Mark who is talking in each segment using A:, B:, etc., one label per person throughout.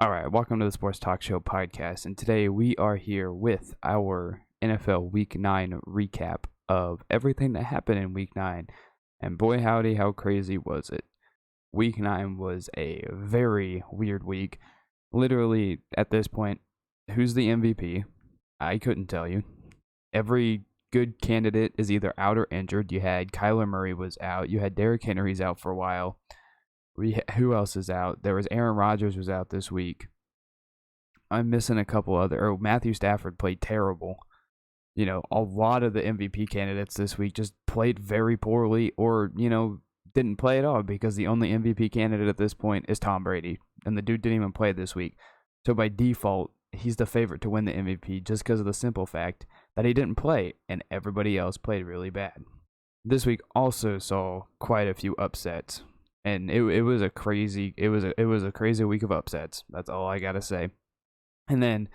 A: All right, welcome to the Sports Talk Show podcast. And today we are here with our NFL Week 9 recap of everything that happened in Week 9. And boy, howdy, how crazy was it? Week 9 was a very weird week. Literally, at this point, who's the MVP? I couldn't tell you. Every good candidate is either out or injured. You had Kyler Murray was out. You had Derrick Henry's out for a while. Who else is out? There was Aaron Rodgers was out this week. I'm missing a couple other. Matthew Stafford played terrible. You know, a lot of the MVP candidates this week just played very poorly, or didn't play at all because the only MVP candidate at this point is Tom Brady, and the dude didn't even play this week. So by default, he's the favorite to win the MVP just because of the simple fact that he didn't play, and everybody else played really bad. This week also saw quite a few upsets. And it was a crazy week of upsets. That's all I gotta say. And then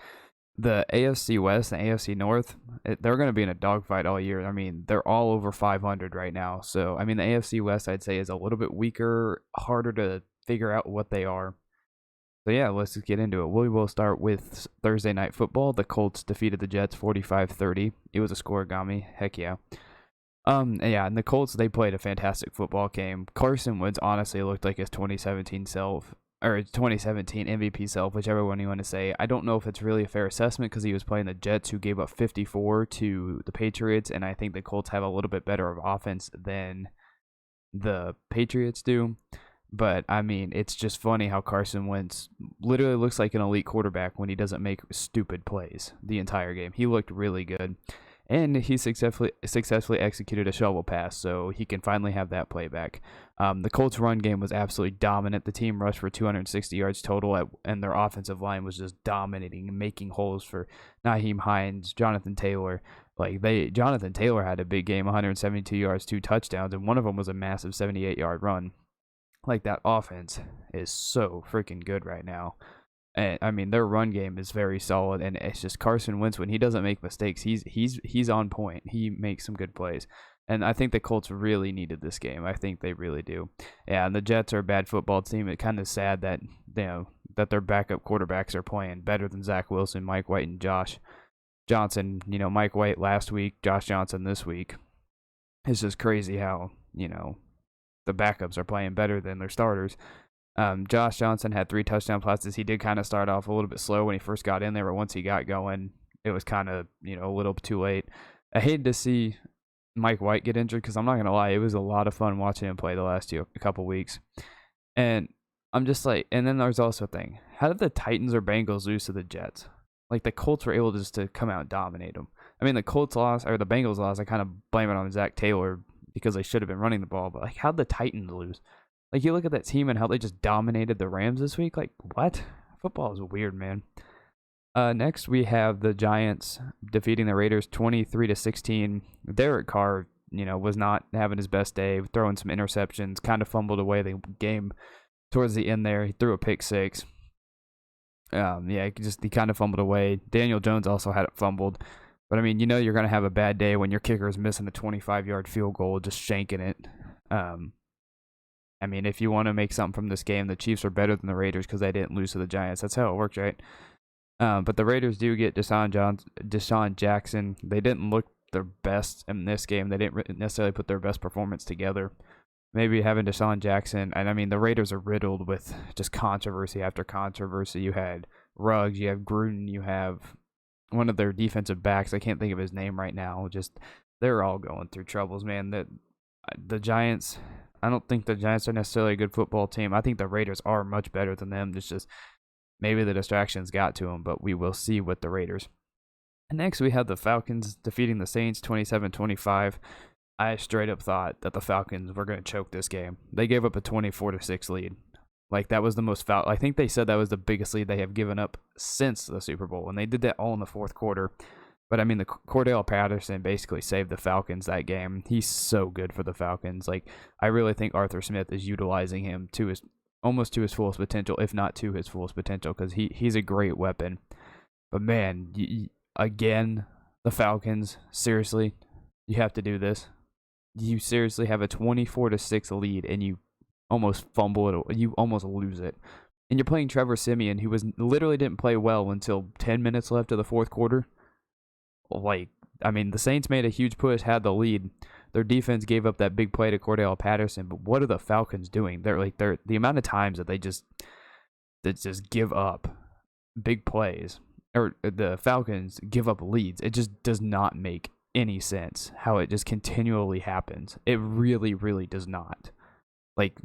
A: the AFC West and AFC North, they're going to be in a dogfight all year. I mean, they're all over 500 right now. So, I mean, the AFC West, I'd say, is a little bit weaker, harder to figure out what they are. So, yeah, let's just get into it. We will start with Thursday Night Football. The Colts defeated the Jets 45-30. It was a scoregami. Heck yeah. And the Colts, they played a fantastic football game. Carson Wentz honestly looked like his 2017 self, or his 2017 MVP self, whichever one you want to say. I don't know if it's really a fair assessment because he was playing the Jets, who gave up 54 to the Patriots, and I think the Colts have a little bit better of offense than the Patriots do. But, I mean, it's just funny how Carson Wentz literally looks like an elite quarterback when he doesn't make stupid plays the entire game. He looked really good. And he successfully executed a shovel pass, so he can finally have that playback. The Colts' run game was absolutely dominant. The team rushed for 260 yards total, and their offensive line was just dominating and making holes for Nyheim Hines, Jonathan Taylor. Jonathan Taylor had a big game, 172 yards, 2 touchdowns, and one of them was a massive 78-yard run. That offense is so freaking good right now. And I mean, their run game is very solid, and it's just Carson Wentz, when he doesn't make mistakes, he's on point. He makes some good plays, and I think the Colts really needed this game. I think they really do. Yeah, and the Jets are a bad football team. It's kind of sad that that their backup quarterbacks are playing better than Zach Wilson, Mike White, and Josh Johnson. Mike White last week, Josh Johnson this week. It's just crazy how the backups are playing better than their starters. Josh Johnson had 3 touchdown passes. He did kind of start off a little bit slow when he first got in there, but once he got going, it was kind of, a little too late. I hated to see Mike White get injured because I'm not going to lie, it was a lot of fun watching him play the last couple weeks. And I'm just and then there's also a thing. How did the Titans or Bengals lose to the Jets? The Colts were able just to come out and dominate them. I mean, the Colts lost, or the Bengals lost, I kind of blame it on Zach Taylor because they should have been running the ball, but how'd the Titans lose? You look at that team and how they just dominated the Rams this week. What? Football is weird, man. Next, we have the Giants defeating the Raiders 23-16. Derek Carr, was not having his best day, throwing some interceptions, kind of fumbled away the game towards the end there. He threw a pick 6. He kind of fumbled away. Daniel Jones also had it fumbled. But, I mean, you're going to have a bad day when your kicker is missing a 25-yard field goal, just shanking it. I mean, if you want to make something from this game, the Chiefs are better than the Raiders because they didn't lose to the Giants. That's how it works, right? But the Raiders do get Deshaun Jackson. They didn't look their best in this game. They didn't necessarily put their best performance together. Maybe having Deshaun Jackson, and I mean, the Raiders are riddled with just controversy after controversy. You had Ruggs, you have Gruden, you have one of their defensive backs. I can't think of his name right now. They're all going through troubles, man. The Giants, I don't think the Giants are necessarily a good football team. I think the Raiders are much better than them. It's just maybe the distractions got to them, but we will see with the Raiders. And next, we have the Falcons defeating the Saints 27-25. I straight up thought that the Falcons were going to choke this game. They gave up a 24-6 lead. That was the most I think they said that was the biggest lead they have given up since the Super Bowl, and they did that all in the fourth quarter. But, I mean, the Cordell Patterson basically saved the Falcons that game. He's so good for the Falcons. I really think Arthur Smith is utilizing him almost to his fullest potential, if not to his fullest potential, because he's a great weapon. But, man, again, the Falcons, seriously, you have to do this. You seriously have a 24-6 lead, and you almost fumble it. You almost lose it. and you're playing Trevor Siemian, who literally didn't play well until 10 minutes left of the fourth quarter. Like, I mean, the Saints made a huge push, had the lead. Their defense gave up that big play to Cordell Patterson, but what are the Falcons doing? They're the amount of times that they just give up big plays, or the Falcons give up leads. It just does not make any sense how it just continually happens. It really, really does not. Like,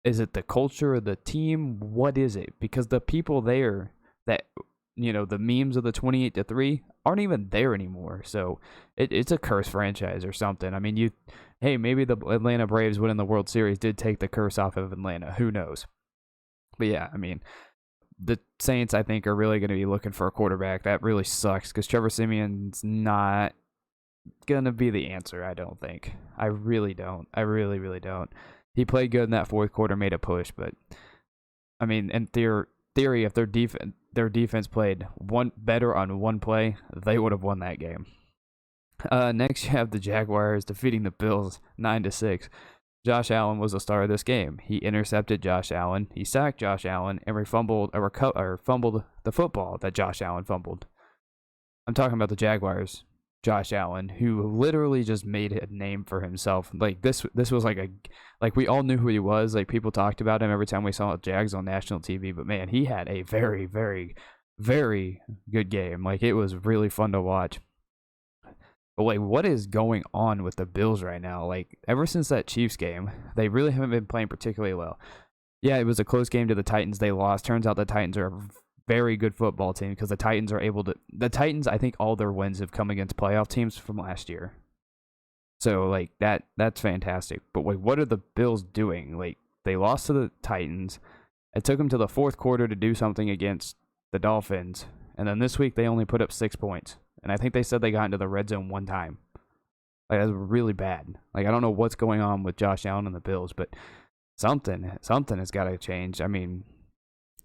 A: is it the culture of the team? What is it? Because the people there that, the memes of the 28-3 aren't even there anymore. So it's a cursed franchise or something. I mean, maybe the Atlanta Braves winning the World Series did take the curse off of Atlanta. Who knows? But yeah, I mean, the Saints, I think, are really going to be looking for a quarterback. That really sucks because Trevor Siemian's not going to be the answer, I don't think. I really don't. I really, really don't. He played good in that fourth quarter, made a push, but, I mean, in theory, if their defense played better on one play, they would have won that game. Next, you have the Jaguars defeating the Bills 9-6. Josh Allen was the star of this game. He intercepted Josh Allen, he sacked Josh Allen, and fumbled the football that Josh Allen fumbled. I'm talking about the Jaguars. Josh Allen, who literally just made a name for himself. Like this was like we all knew who he was. Like people talked about him every time we saw Jags on national TV. But man, he had a very, very, very good game. Like it was really fun to watch. But wait, what is going on with the Bills right now? Like ever since that Chiefs game, they really haven't been playing particularly well. Yeah, it was a close game to the Titans. They lost. Turns out the Titans are very good football team because the Titans, I think all their wins have come against playoff teams from last year. So, like, that's fantastic. But, wait, what are the Bills doing? Like, they lost to the Titans. It took them to the fourth quarter to do something against the Dolphins. And then this week, they only put up 6 points. And I think they said they got into the red zone one time. Like, that's really bad. Like, I don't know what's going on with Josh Allen and the Bills, but something has got to change. I mean,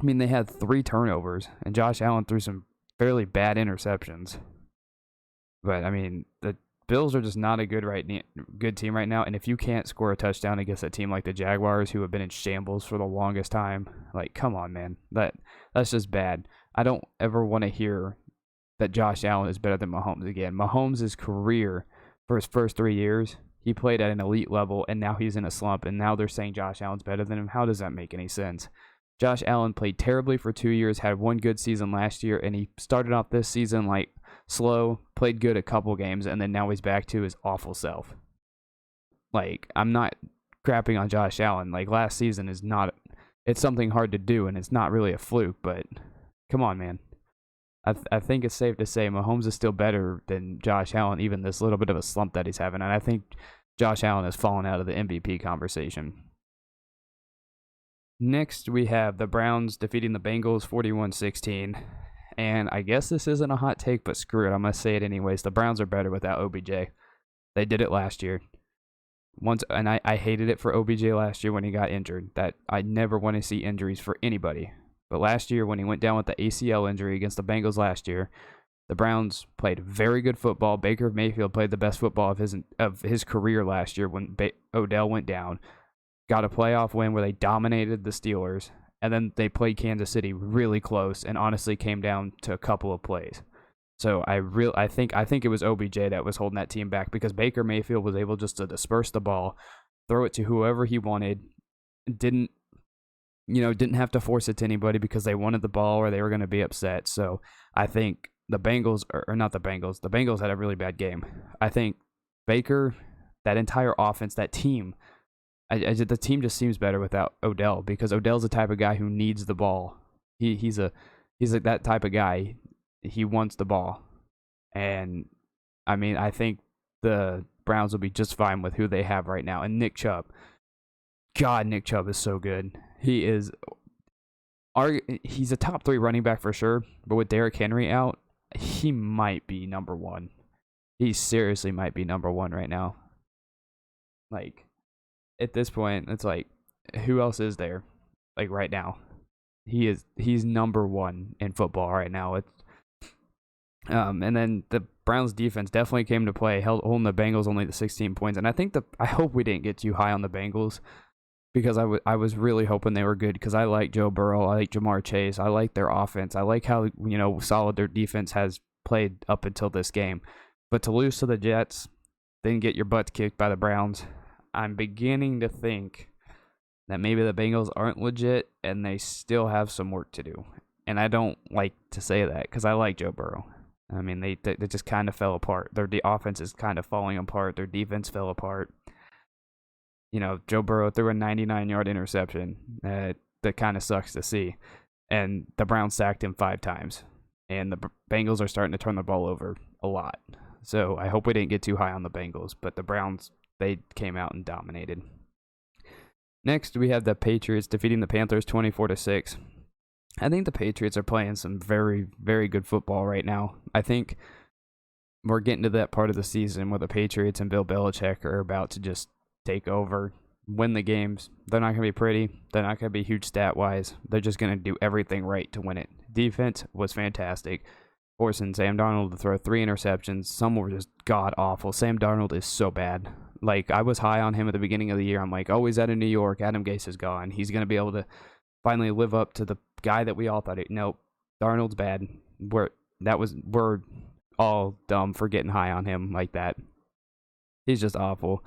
A: they had 3 turnovers, and Josh Allen threw some fairly bad interceptions. But, I mean, the Bills are just not a good team right now, and if you can't score a touchdown against a team like the Jaguars, who have been in shambles for the longest time, like, come on, man. That's just bad. I don't ever want to hear that Josh Allen is better than Mahomes again. Mahomes' career for his first 3 years, he played at an elite level, and now he's in a slump, and now they're saying Josh Allen's better than him. How does that make any sense? Josh Allen played terribly for 2 years, had one good season last year, and he started off this season like slow, played good a couple games, and then now he's back to his awful self. Like, I'm not crapping on Josh Allen. Like, last season it's something hard to do, and it's not really a fluke, but come on, man. I think it's safe to say Mahomes is still better than Josh Allen, even this little bit of a slump that he's having, and I think Josh Allen has fallen out of the MVP conversation. Next, we have the Browns defeating the Bengals 41-16. And I guess this isn't a hot take, but screw it. I'm going to say it anyways. The Browns are better without OBJ. They did it last year. And I hated it for OBJ last year when he got injured. That I never want to see injuries for anybody. But last year when he went down with the ACL injury against the Bengals last year, the Browns played very good football. Baker Mayfield played the best football of his career last year when Odell went down. Got a playoff win where they dominated the Steelers, and then they played Kansas City really close, and honestly came down to a couple of plays. So I think it was OBJ that was holding that team back because Baker Mayfield was able just to disperse the ball, throw it to whoever he wanted, didn't have to force it to anybody because they wanted the ball or they were going to be upset. So I think the Bengals the Bengals had a really bad game. I think Baker, that entire offense, that team. The team just seems better without Odell because Odell's the type of guy who needs the ball. He's that type of guy. He wants the ball, and I mean I think the Browns will be just fine with who they have right now. And Nick Chubb, God, Nick Chubb is so good. He's a top 3 running back for sure. But with Derrick Henry out, he might be number 1. He seriously might be number 1 right now. Like. At this point, it's like, who else is there? Like right now, he's number 1 in football right now. And then the Browns defense definitely came to play, holding the Bengals only to 16 points. And I hope we didn't get too high on the Bengals. because I was really hoping they were good because I like Joe Burrow, I like Jamar Chase, I like their offense, I like how solid their defense has played up until this game. But to lose to the Jets, then get your butt kicked by the Browns, I'm beginning to think that maybe the Bengals aren't legit and they still have some work to do. And I don't like to say that because I like Joe Burrow. I mean, they just kind of fell apart. Their offense is kind of falling apart. Their defense fell apart. Joe Burrow threw a 99-yard interception. That kind of sucks to see. And the Browns sacked him 5 times. And the Bengals are starting to turn the ball over a lot. So I hope we didn't get too high on the Bengals. But the Browns, they came out and dominated. Next, we have the Patriots defeating the Panthers 24-6. I think the Patriots are playing some very, very good football right now. I think we're getting to that part of the season where the Patriots and Bill Belichick are about to just take over, win the games. They're not going to be pretty. They're not going to be huge stat-wise. They're just going to do everything right to win it. Defense was fantastic, forcing Sam Darnold to throw 3 interceptions. Some were just god-awful. Sam Darnold is so bad. Like, I was high on him at the beginning of the year. I'm like, oh, he's out of New York. Adam Gase is gone. He's going to be able to finally live up to the guy that we all thought. Nope, Darnold's bad. We're all dumb for getting high on him like that. He's just awful.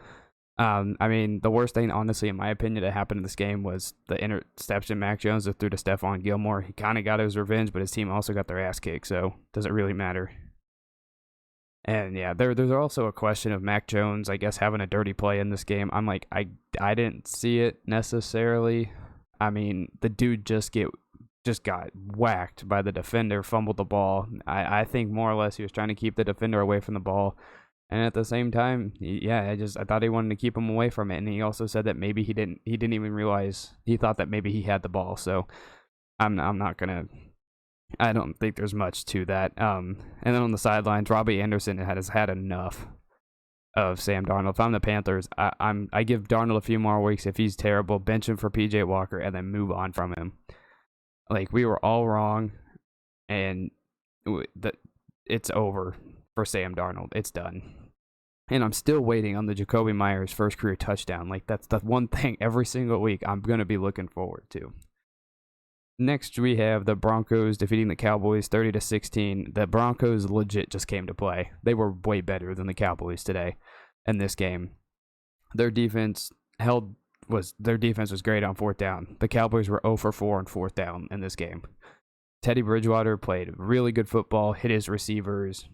A: I mean, the worst thing, honestly, in my opinion, that happened in this game was the interception Mac Jones threw to Stephon Gilmore. He kind of got his revenge, but his team also got their ass kicked, so does it really matter? And yeah, there's also a question of Mac Jones, I guess, having a dirty play in this game. I'm like, I didn't see it necessarily. I mean, the dude just got whacked by the defender, fumbled the ball. I think more or less he was trying to keep the defender away from the ball. And at the same time, I thought he wanted to keep him away from it. And he also said that maybe he didn't even realize, he thought that maybe he had the ball. So I don't think there's much to that. And then on the sidelines, Robbie Anderson has had enough of Sam Darnold. If I'm the Panthers, I give Darnold a few more weeks. If he's terrible, bench him for PJ Walker and then move on from him. Like, we were all wrong, and it's over for Sam Darnold. It's done. And I'm still waiting on the Jacoby Myers first career touchdown. Like, that's the one thing every single week I'm going to be looking forward to. Next, we have the Broncos defeating the Cowboys 30-16. The Broncos legit just came to play. They were way better than the Cowboys today in this game. Their defense was great on 4th down. The Cowboys were 0 for 4 on 4th down in this game. Teddy Bridgewater played really good football, hit his receivers,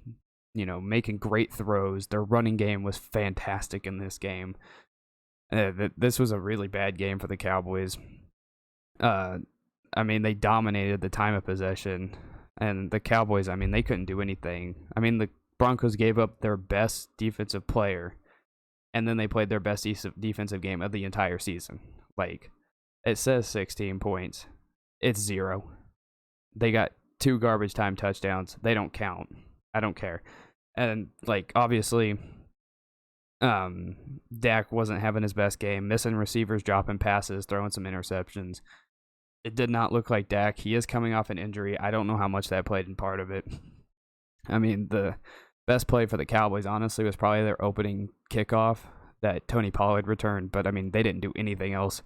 A: making great throws. Their running game was fantastic in this game. This was a really bad game for the Cowboys. I mean, they dominated the time of possession, and the Cowboys, I mean, they couldn't do anything. I mean, the Broncos gave up their best defensive player, and then they played their best defensive game of the entire season. Like, it says 16 points. It's 0. They got 2 garbage time touchdowns. They don't count. I don't care. And, like, obviously, Dak wasn't having his best game, missing receivers, dropping passes, throwing some interceptions. It did not look like Dak. He is coming off an injury. I don't know how much that played in part of it. I mean, the best play for the Cowboys, honestly, was probably their opening kickoff that Tony Pollard returned. But, I mean, they didn't do anything else.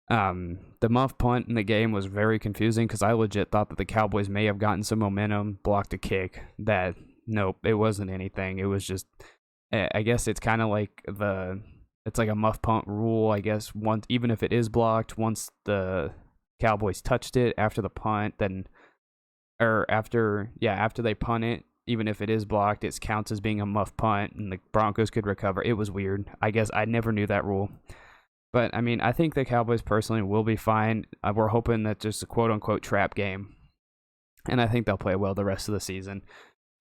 A: The muff punt in the game was very confusing because I legit thought that the Cowboys may have gotten some momentum, blocked a kick. Nope, it wasn't anything. It was just, I guess it's kind of like it's like a muff punt rule, I guess. Even if it is blocked, once the Cowboys touched it after the punt, after they punt it, even if it is blocked, it counts as being a muff punt, and the Broncos could recover. It was weird. I guess I never knew that rule. But, I mean, I think the Cowboys personally will be fine. We're hoping that just a quote-unquote trap game, and I think they'll play well the rest of the season.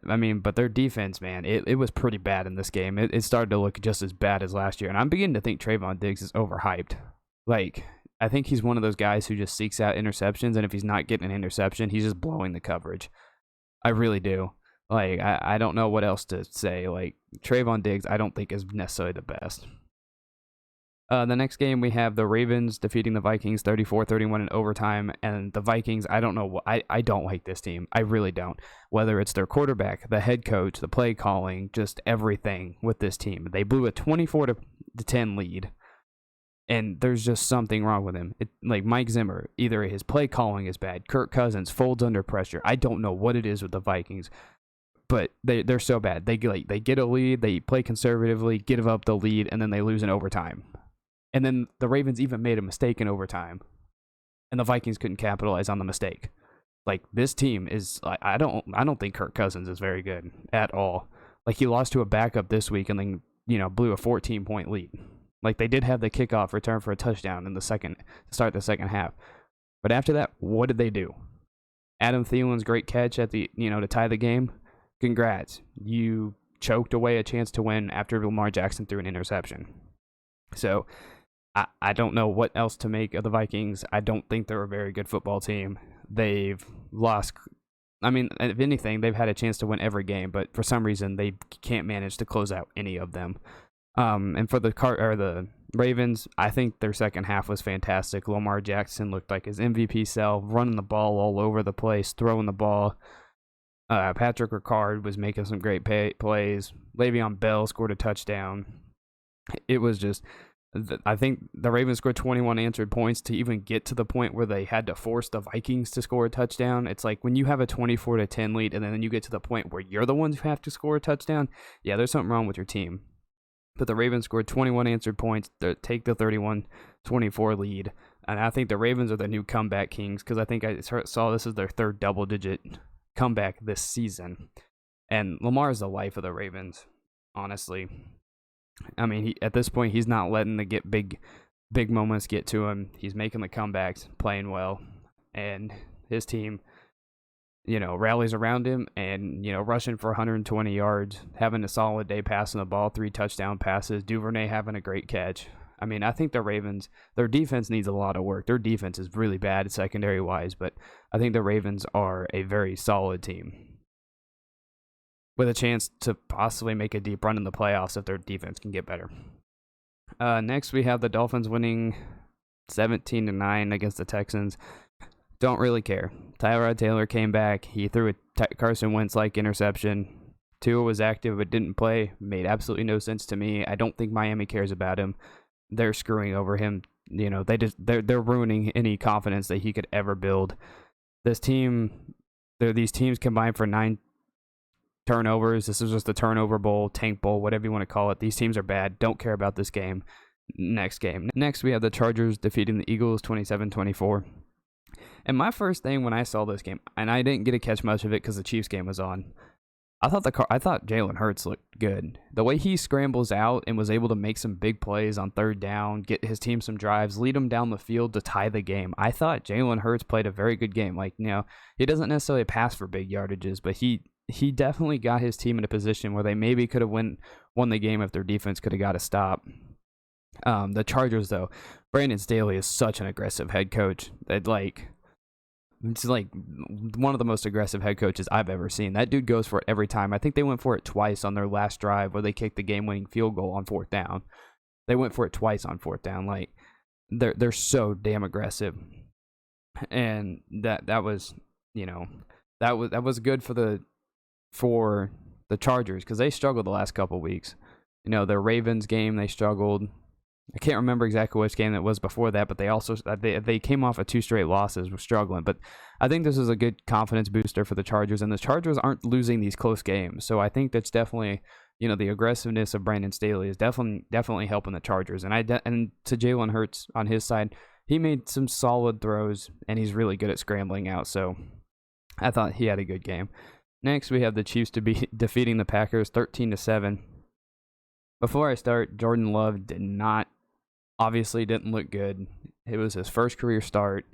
A: I mean, but their defense, man, it was pretty bad in this game. It started to look just as bad as last year, and I'm beginning to think Trayvon Diggs is overhyped. Like, I think he's one of those guys who just seeks out interceptions, and if he's not getting an interception, he's just blowing the coverage. I really do. Like, I don't know what else to say. Like, Trayvon Diggs, I don't think is necessarily the best. The next game, we have the Ravens defeating the Vikings 34-31 in overtime, and the Vikings, I don't know, I don't like this team. I really don't. Whether it's their quarterback, the head coach, the play calling, just everything with this team. They blew a 24-10 lead. And there's just something wrong with him. Like Mike Zimmer, either his play calling is bad, Kirk Cousins folds under pressure. I don't know what it is with the Vikings, but they're so bad. They get a lead, they play conservatively, give up the lead, and then they lose in overtime. And then the Ravens even made a mistake in overtime, and the Vikings couldn't capitalize on the mistake. Like, this team is, I don't think Kirk Cousins is very good at all. Like, he lost to a backup this week and then, blew a 14-point lead. Like, they did have the kickoff return for a touchdown in the second to start the second half. But after that, what did they do? Adam Thielen's great catch at the, to tie the game. Congrats. You choked away a chance to win after Lamar Jackson threw an interception. So, I don't know what else to make of the Vikings. I don't think they're a very good football team. They've lost. I mean, if anything, they've had a chance to win every game, but for some reason, they can't manage to close out any of them. And for the Ravens, I think their second half was fantastic. Lamar Jackson looked like his MVP self, running the ball all over the place, throwing the ball. Patrick Ricard was making some great plays. Le'Veon Bell scored a touchdown. It was just, I think the Ravens scored 21 answered points to even get to the point where they had to force the Vikings to score a touchdown. It's like when you have a 24-10 lead and then you get to the point where you're the ones who have to score a touchdown, yeah, there's something wrong with your team. But the Ravens scored 21 answered points to take the 31-24 lead. And I think the Ravens are the new comeback kings because I think I saw this is their third double-digit comeback this season. And Lamar is the life of the Ravens, honestly. I mean, at this point, he's not letting the big moments get to him. He's making the comebacks, playing well. And his team, rallies around him and, rushing for 120 yards, having a solid day passing the ball, 3 touchdown passes, Duvernay having a great catch. I mean, I think the Ravens, their defense needs a lot of work. Their defense is really bad secondary-wise, but I think the Ravens are a very solid team with a chance to possibly make a deep run in the playoffs if their defense can get better. Next, we have the Dolphins winning 17-9 against the Texans. Don't really care. Tyrod Taylor came back. He threw a Carson Wentz-like interception. Tua was active but didn't play. Made absolutely no sense to me. I don't think Miami cares about him. They're screwing over him. They're ruining any confidence that he could ever build. These teams combined for 9 turnovers. This is just a turnover bowl, tank bowl, whatever you want to call it. These teams are bad. Don't care about this game. Next game. Next, we have the Chargers defeating the Eagles 27-24. And my first thing when I saw this game, and I didn't get to catch much of it because the Chiefs game was on, I thought Jalen Hurts looked good. The way he scrambles out and was able to make some big plays on third down, get his team some drives, lead them down the field to tie the game. I thought Jalen Hurts played a very good game. Like, he doesn't necessarily pass for big yardages, but he definitely got his team in a position where they maybe could have won the game if their defense could have got a stop. The Chargers, though, Brandon Staley is such an aggressive head coach. It's like one of the most aggressive head coaches I've ever seen. That dude goes for it every time. I think they went for it twice on their last drive where they kicked the game-winning field goal on 4th down. They went for it twice on 4th down. Like, they're so damn aggressive, and that was that was good for the Chargers because they struggled the last couple weeks. Their Ravens game, they struggled. I can't remember exactly which game that was before that, but they came off of 2 straight losses, were struggling. But I think this is a good confidence booster for the Chargers, and the Chargers aren't losing these close games. So I think that's definitely, the aggressiveness of Brandon Staley is definitely helping the Chargers. And and to Jalen Hurts on his side, he made some solid throws, and he's really good at scrambling out. So I thought he had a good game. Next, we have the Chiefs defeating the Packers 13-7. Before I start, Jordan Love obviously didn't look good. It was his first career start.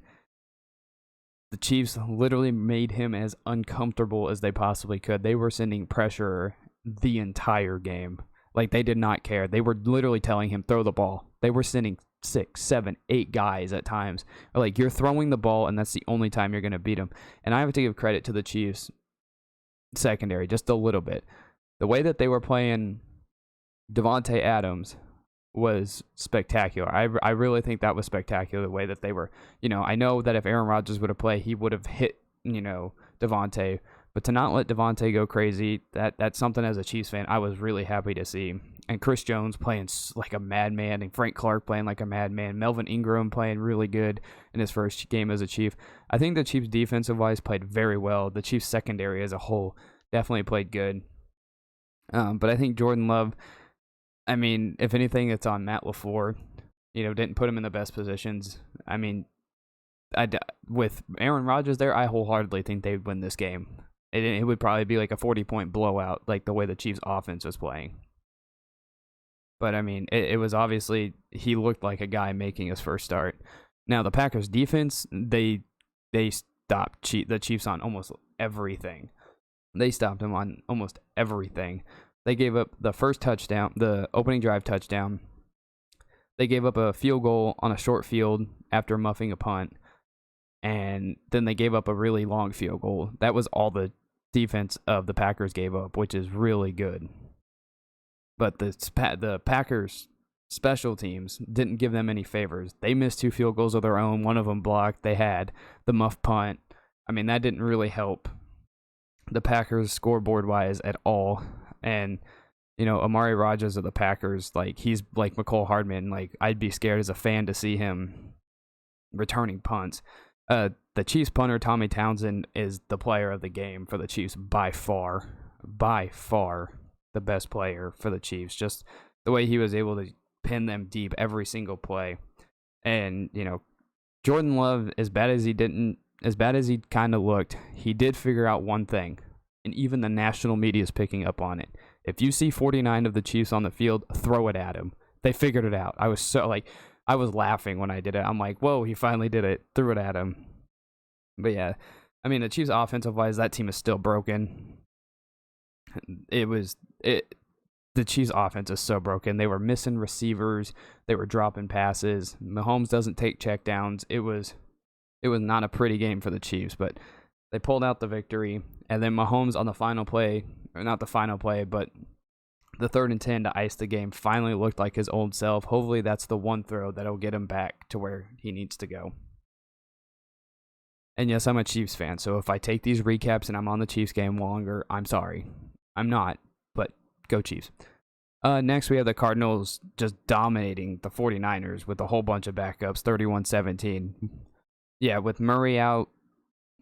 A: The Chiefs literally made him as uncomfortable as they possibly could. They were sending pressure the entire game. Like, they did not care. They were literally telling him, throw the ball. They were sending 6, 7, 8 guys at times. Like, you're throwing the ball, and that's the only time you're going to beat them. And I have to give credit to the Chiefs secondary just a little bit. The way that they were playing Devontae Adams was spectacular. I really think that was spectacular, the way that they were. I know that if Aaron Rodgers would have played, he would have hit, Devontae. But to not let Devontae go crazy, that's something as a Chiefs fan I was really happy to see. and Chris Jones playing like a madman, and Frank Clark playing like a madman, Melvin Ingram playing really good in his first game as a Chief. I think the Chiefs defensive-wise played very well. The Chiefs secondary as a whole definitely played good. But I think Jordan Love, I mean, if anything, it's on Matt LaFleur. Didn't put him in the best positions. I mean, with Aaron Rodgers there, I wholeheartedly think they'd win this game. It would probably be like a 40-point blowout, like the way the Chiefs' offense was playing. But, I mean, it was obviously, he looked like a guy making his first start. Now, the Packers' defense, they stopped the Chiefs on almost everything. They stopped them on almost everything. They gave up the first touchdown, the opening drive touchdown. They gave up a field goal on a short field after muffing a punt. And then they gave up a really long field goal. That was all the defense of the Packers gave up, which is really good. But the Packers special teams didn't give them any favors. They missed 2 field goals of their own. One of them blocked. They had the muff punt. I mean, that didn't really help the Packers scoreboard-wise at all. And, Amari Rodgers of the Packers, like, he's like McCole Hardman. Like, I'd be scared as a fan to see him returning punts. The Chiefs punter, Tommy Townsend, is the player of the game for the Chiefs by far the best player for the Chiefs. Just the way he was able to pin them deep every single play. And, Jordan Love, as bad as he kind of looked, he did figure out one thing, and even the national media is picking up on it. If you see 49 of the Chiefs on the field, throw it at him. They figured it out. I was laughing when I did it. I'm like, whoa, he finally did it. Threw it at him. But yeah, I mean, the Chiefs offensive-wise, that team is still broken. The Chiefs offense is so broken. They were missing receivers. They were dropping passes. Mahomes doesn't take checkdowns. It was not a pretty game for the Chiefs, but they pulled out the victory. And then Mahomes on the final play, or not the final play, but the 3rd and 10 to ice the game, finally looked like his old self. Hopefully that's the one throw that'll get him back to where he needs to go. And yes, I'm a Chiefs fan, so if I take these recaps and I'm on the Chiefs game longer, I'm sorry. I'm not, but go Chiefs. Next, we have the Cardinals just dominating the 49ers with a whole bunch of backups, 31-17. Yeah, with Murray out,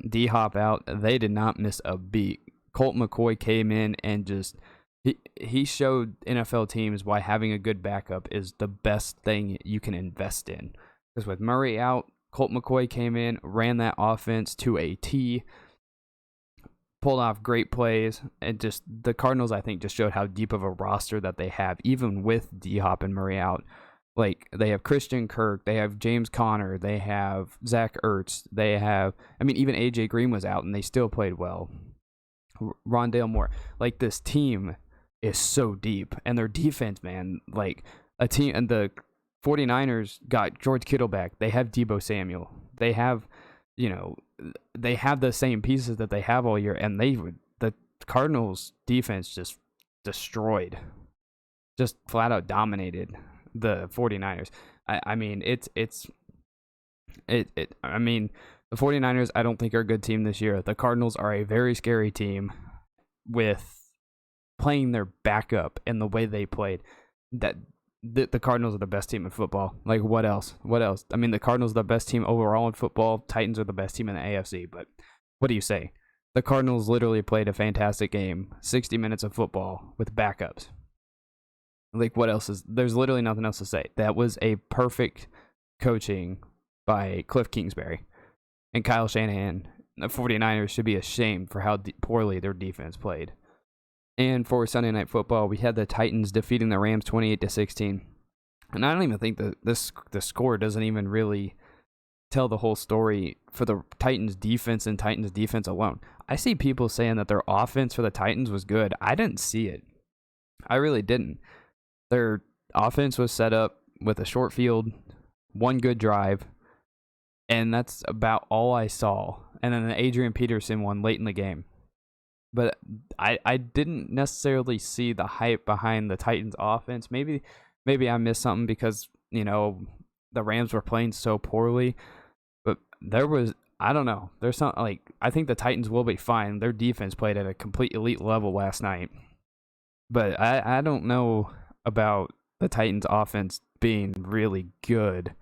A: D-Hop out, they did not miss a beat. Colt McCoy came in and just he showed NFL teams why having a good backup is the best thing you can invest in. Because with Murray out, Colt McCoy came in, ran that offense to a T, pulled off great plays, and just the Cardinals, I think, just showed how deep of a roster that they have, even with D-Hop and Murray out. Like, they have Christian Kirk, they have James Conner, they have Zach Ertz, they have, even A.J. Green was out, and they still played well. Rondale Moore. Like, this team is so deep, and their defense, man, like, a team, and the 49ers got George Kittle back. They have Deebo Samuel. They have, they have the same pieces that they have all year, and the Cardinals defense just destroyed, just flat out dominated the 49ers. The 49ers, I don't think, are a good team this year. The Cardinals are a very scary team with playing their backup and the way they played. That the Cardinals are the best team in football. Like, what else? The Cardinals are the best team overall in football. Titans are the best team in the AFC. But what do you say? The Cardinals literally played a fantastic game, 60 minutes of football with backups. Like, what else there's literally nothing else to say. That was a perfect coaching by Cliff Kingsbury and Kyle Shanahan. The 49ers should be ashamed for how poorly their defense played. And for Sunday Night Football, we had the Titans defeating the Rams 28-16. And I don't even think the score doesn't even really tell the whole story for the Titans defense and Titans defense alone. I see people saying that their offense for the Titans was good. I didn't see it. I really didn't. Their offense was set up with a short field, one good drive, and that's about all I saw. And then the Adrian Peterson one late in the game. But I didn't necessarily see the hype behind the Titans offense. Maybe I missed something because, the Rams were playing so poorly. But I don't know. There's something like, I think the Titans will be fine. Their defense played at a complete elite level last night. But I don't know. about the Titans offense being really good.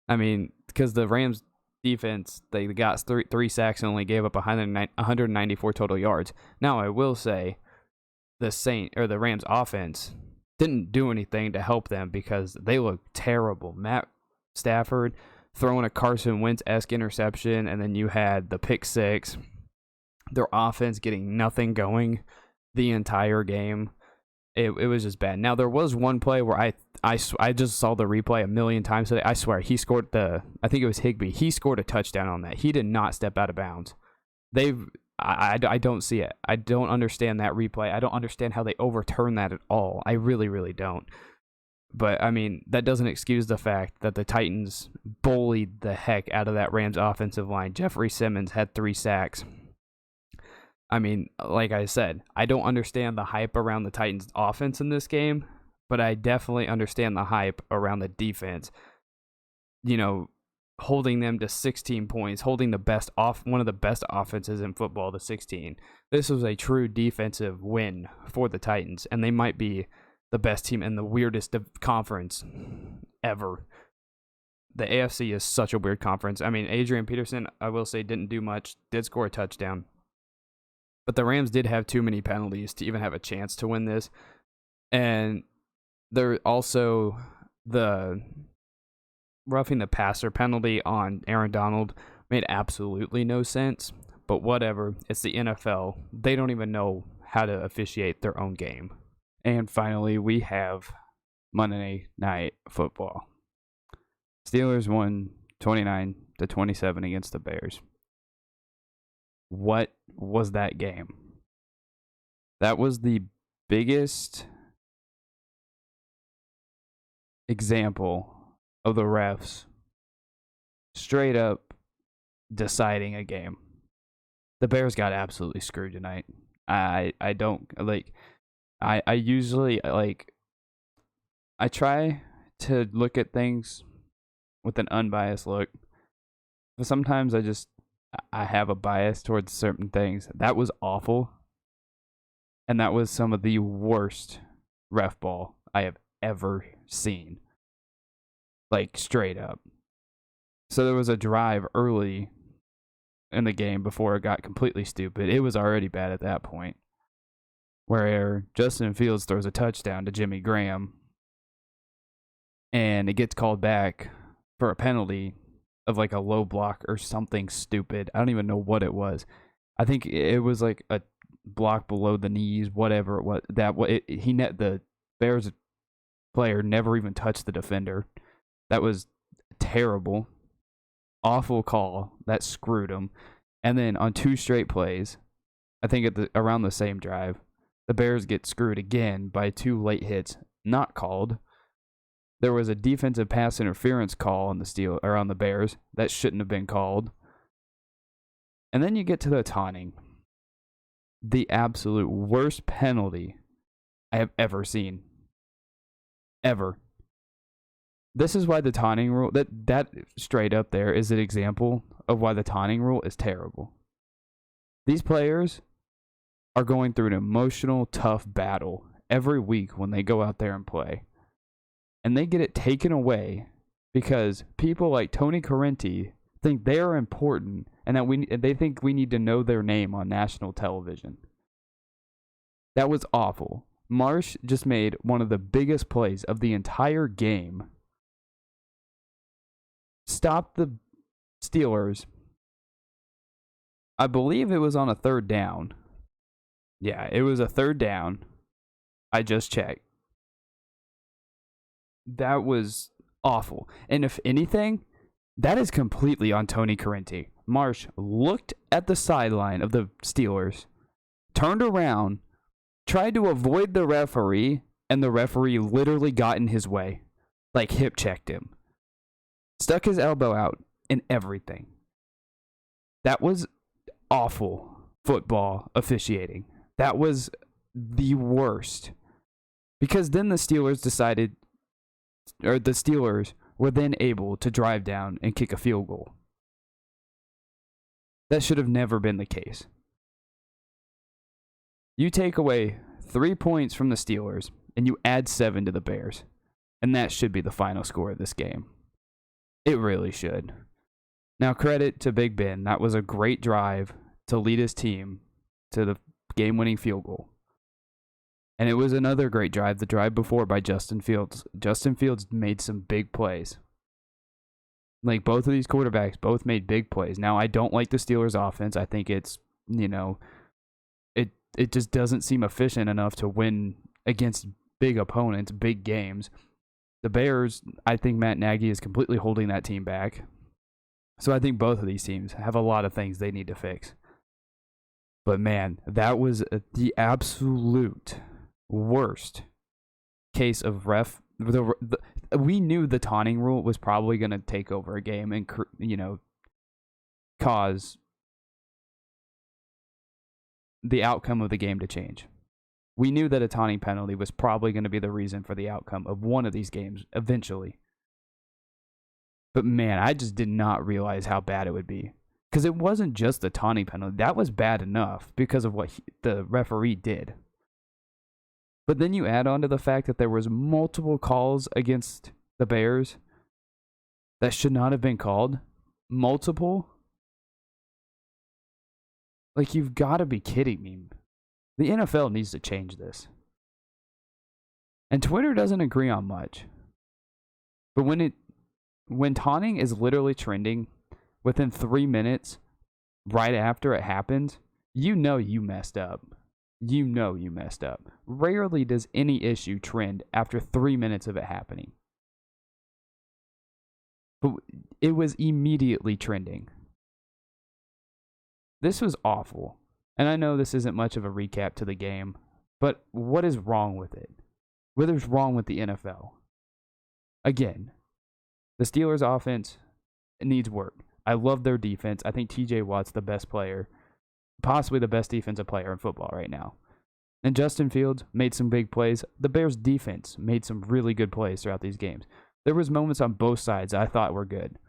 A: I mean, because the Rams defense, they got three sacks and only gave up 194 total yards. Now, I will say the Rams offense didn't do anything to help them because they looked terrible. Matt Stafford throwing a Carson Wentz-esque interception, and then you had the pick six. Their offense getting nothing going the entire game. It was just bad. Now, there was one play where I just saw the replay a million times today. I swear, he scored I think it was Higbee. He scored a touchdown on that. He did not step out of bounds. I don't see it. I don't understand that replay. I don't understand how they overturn that at all. I really, really don't. But, I mean, that doesn't excuse the fact that the Titans bullied the heck out of that Rams offensive line. Jeffrey Simmons had 3 sacks. I mean, like I said, I don't understand the hype around the Titans offense in this game, but I definitely understand the hype around the defense. You know, holding them to 16 points, holding one of the best offenses in football to 16. This was a true defensive win for the Titans, and they might be the best team in the weirdest conference ever. The AFC is such a weird conference. I mean, Adrian Peterson, I will say, didn't do much, did score a touchdown. But the Rams did have too many penalties to even have a chance to win this. And there also the roughing the passer penalty on Aaron Donald made absolutely no sense. But whatever, it's the NFL. They don't even know how to officiate their own game. And finally, we have Monday Night Football. Steelers won 29-27 against the Bears. What was that game? That was the biggest example of the refs straight up deciding a game. The Bears got absolutely screwed tonight. I usually I try to look at things with an unbiased look. But sometimes I have a bias towards certain things. That was awful. And that was some of the worst ref ball I have ever seen. Like, straight up. So there was a drive early in the game before it got completely stupid. It was already bad at that point. Where Justin Fields throws a touchdown to Jimmy Graham. And it gets called back for a penalty of like a low block or something stupid. I don't even know what it was. I think it was like a block below the knees, whatever it was. The Bears player never even touched the defender. That was terrible. Awful call. That screwed him. And then on 2 straight plays, I think around the same drive, the Bears get screwed again by 2 late hits not called. There was a defensive pass interference call on the Bears that shouldn't have been called. And then you get to the taunting. The absolute worst penalty I have ever seen. Ever. This is why the taunting rule, that straight up there is an example of why the taunting rule is terrible. These players are going through an emotional, tough battle every week when they go out there and play. And they get it taken away because people like Tony Correnti think they are important and that they think we need to know their name on national television. That was awful. Marsh just made one of the biggest plays of the entire game. Stopped the Steelers. I believe it was on a 3rd down. Yeah, it was a 3rd down. I just checked. That was awful. And if anything, that is completely on Tony Correnti. Marsh looked at the sideline of the Steelers, turned around, tried to avoid the referee, and the referee literally got in his way. Like hip checked him. Stuck his elbow out and everything. That was awful football officiating. That was the worst. Because then the Steelers were then able to drive down and kick a field goal. That should have never been the case. You take away 3 points from the Steelers and you add 7 to the Bears. And that should be the final score of this game. It really should. Now, credit to Big Ben. That was a great drive to lead his team to the game-winning field goal. And it was another great drive, the drive before by Justin Fields. Justin Fields made some big plays. Like, both of these quarterbacks both made big plays. Now, I don't like the Steelers' offense. I think it's, it just doesn't seem efficient enough to win against big opponents, big games. The Bears, I think Matt Nagy is completely holding that team back. So I think both of these teams have a lot of things they need to fix. But man, that was the absolute worst case of ref. We knew the taunting rule was probably going to take over a game and, cause the outcome of the game to change. We knew that a taunting penalty was probably going to be the reason for the outcome of one of these games eventually. But man, I just did not realize how bad it would be. Because it wasn't just the taunting penalty. That was bad enough because of what the referee did. But then you add on to the fact that there was multiple calls against the Bears that should not have been called. Multiple? Like, you've got to be kidding me. The NFL needs to change this. And Twitter doesn't agree on much. But when taunting is literally trending within 3 minutes right after it happens, you know you messed up. You know you messed up. Rarely does any issue trend after 3 minutes of it happening. But it was immediately trending. This was awful. And I know this isn't much of a recap to the game, but what is wrong with it? What is wrong with the NFL? Again, the Steelers' offense needs work. I love their defense. I think TJ Watt's the best player, possibly the best defensive player in football right now. And Justin Fields made some big plays. The Bears' defense made some really good plays throughout these games. There was moments on both sides I thought were good.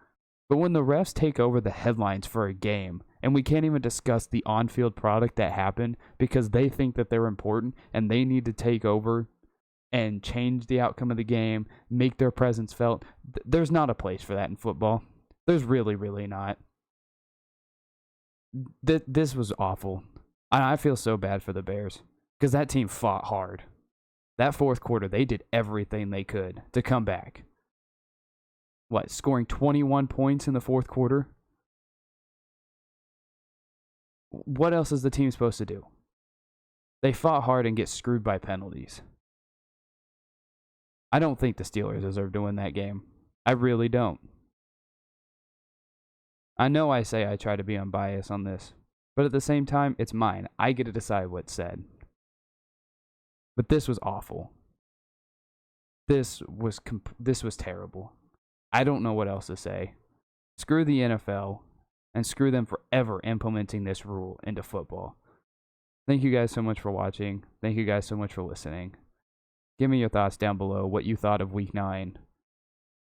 A: But when the refs take over the headlines for a game, and we can't even discuss the on-field product that happened because they think that they're important and they need to take over and change the outcome of the game, make their presence felt, there's not a place for that in football. There's really, really not. This was awful. I feel so bad for the Bears because that team fought hard. That fourth quarter, they did everything they could to come back. Scoring 21 points in the fourth quarter? What else is the team supposed to do? They fought hard and get screwed by penalties. I don't think the Steelers deserve to win that game. I really don't. I know I say I try to be unbiased on this, but at the same time, it's mine. I get to decide what's said. But this was awful. This was terrible. I don't know what else to say. Screw the NFL. And screw them forever implementing this rule into football. Thank you guys so much for watching. Thank you guys so much for listening. Give me your thoughts down below, what you thought of Week 9.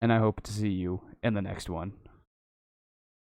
A: And I hope to see you in the next one.